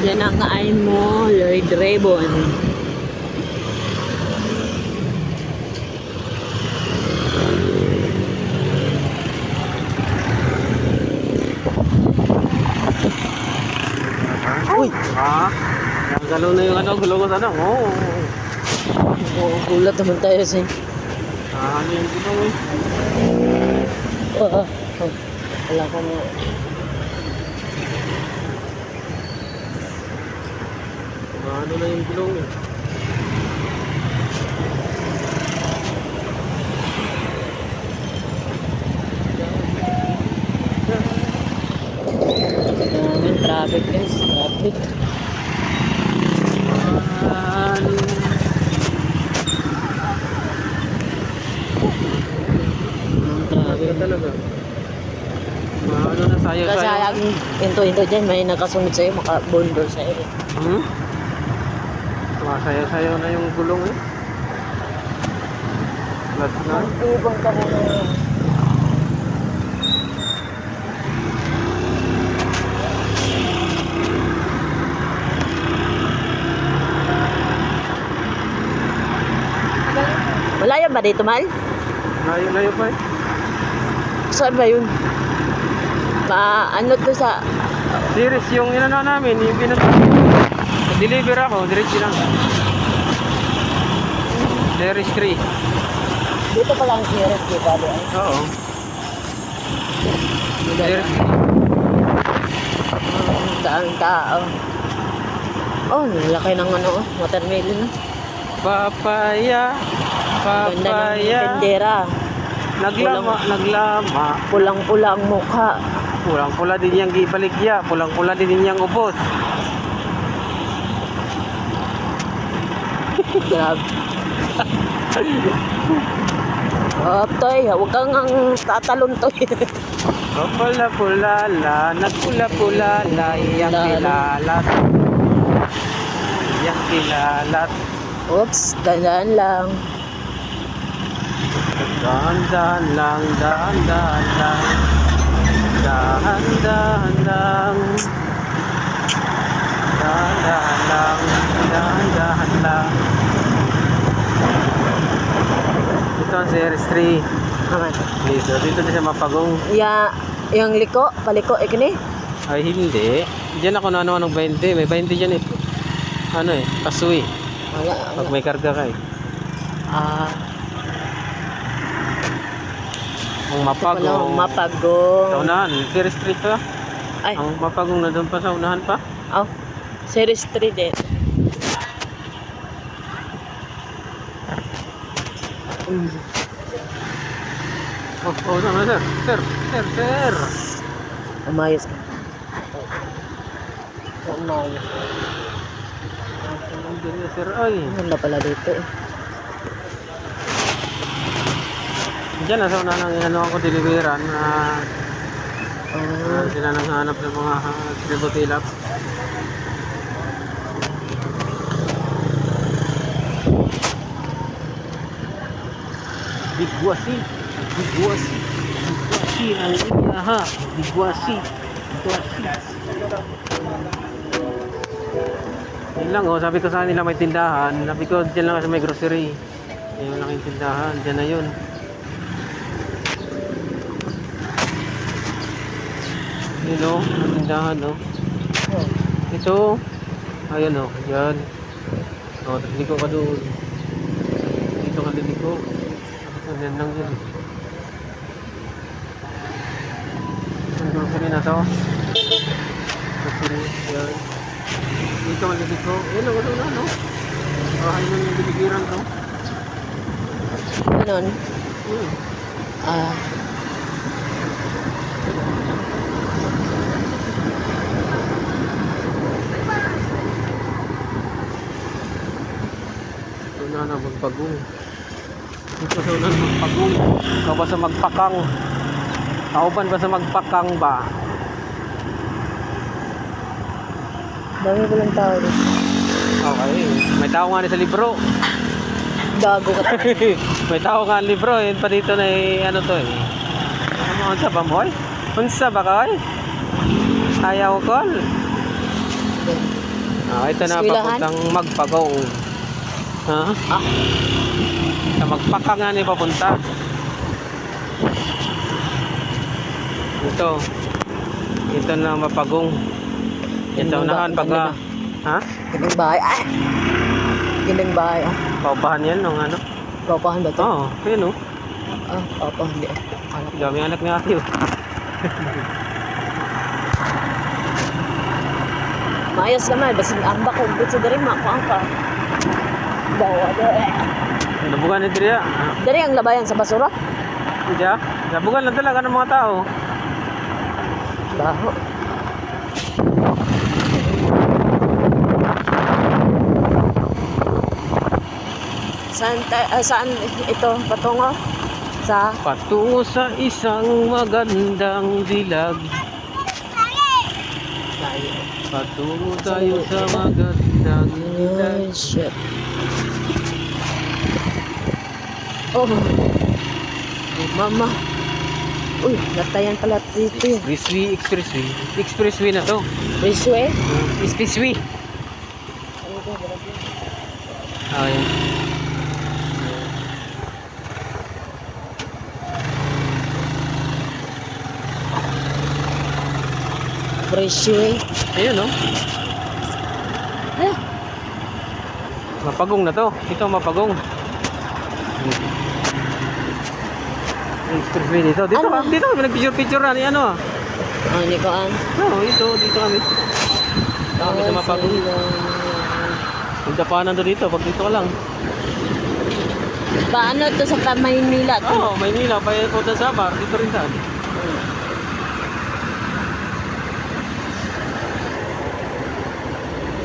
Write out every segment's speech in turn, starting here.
Yan ang kain mo, Lloyd Raybon. Uy! Ha? Galaw na yung ano, gulaw ko sana. Oo. Gulat naman tayo sa Ano yung gulaw eh? wala ko mo. Ano na yung gulaw eh? Maraming traffic guys, traffic. Traffic talaga. Ano na sayo Kasi sayo? ang into dyan, may nakasunod sa'yo, makabundol sa'yo. Hmm? Masayo-sayo na yung gulong eh. Flat na. Ibang ka muna. Malayo ba dito, Mal? Layo-layo pa eh. Saan ba yun? Ano to sa... Series yung inano namin, yung deliver ako, diretso lang. Series 3. Dito pa lang series, di ba? Oo. Series Daan tao. Oh, laki ng ano, watermelon. Papaya, Ganda ng papaya. tindera. Naglama. Pulang-pula ang mukha. Pulang-pula din yung gibaligya, pulang-pula din yung ubos. Grabe. Toy, huwag kang ang tatalon, Toy. Pula-pula-la, nagpula-pula-la, iyang kilalat. Iyang kilalat. Oops, dandan lang. Dahan-dahan lang, dahan-dahan lang. Dahan-dahan lang. Dahan-dahan lang, dahan-dahan lang. Ito ang series 3. Aman. Dito na siya mapagong. Yung liko, paliko, ikini. Ay hindi. Diyan ako naano ng 20. May 20 dyan eh. Ano eh, kasuwi. Wala, Pag may karga ka eh. Ang mapagong. Mapagong. Sa unahan, series 3 to. Ay, Ang mapagong na doon pa sa unahan pa. oh. Series 3 din. Sama sir. Sir. Umayos ka. Umayos. Ang ganyan sir ay. Wala pala dito eh. Diyan na sa unahan ang inano ako deliveran na sila nang hanap ng mga tribotilap. Bigwasi ang iyaha. Bigwasi. Yun lang oh, sabi ko sa kanila may tindahan. Sabi ko dyan lang kasi may grocery. Yun lang yung tindahan, dyan na yun. Yun o, ang tindahan o. Ito, ayan o, yan. O, tapos liko ka doon. Dito ka liko. Yan lang yun. Ang grocery na to. Grocery, yan. Dito ka liko. Yan o, ano na no. Bahay na yung biligiran to. Ganon. Na magpagong. Ito sa unan magpagong. Ikaw ba sa magpakang? Kauban ba sa magpakang ba? Dami ko lang tao dito. Okay. May tao nga sa libro. Gago ka. May tao nga ang libro. Yun pa dito na ano to eh. Ano unsa ba mo? Unsa ba ka? Ayaw ko. Ito na, Eskwelahan? papuntang Magpagaw. Ha? Ah, Sa Magpaka nga ni papunta. Ito na Mapagong. Ito Yung unahan ba- pagka. ganda Ha? gandang bahay. Ay! Gandang bahay. Ah, Paupahan yan nung ano? papahan ba ito? Oo, yun o. Ah, papahan. Hindi. Anak. Dami anak ni Ate. Maayos naman. Basta ang bako. Basta dari makuha ka. Bawa. Nabugan ni Dria. Dari ang labayan sa basura. Hindi ah. Nabugan lang talaga ng mga tao. Baho. Saan ito patungo? Sa Patungo sa isang magandang dilag. Patungo tayo sa magandang dilag. Ay, shit. Oh. Mama. Uy, natayan pala dito yun. Expressway na to. Raceway? Expressway. Ayan. Raceway? Ayun no. Eh, Mapagong na to. Ito Mapagong. Expressway dito. Dito Ano? dito kami nagpicture-picture na ni ano. hindi ko an. No, dito kami. Kami sa Mapagong. Punta pa nando dito, pag dito ka lang. Paano to sa Maynila? Oo, Maynila, pa punta sa Samar, dito rin saan.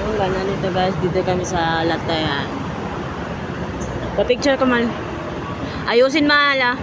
Yung ganyan ito guys, dito kami sa Latayan. Pa-picture ko man. Ayusin mahal ah.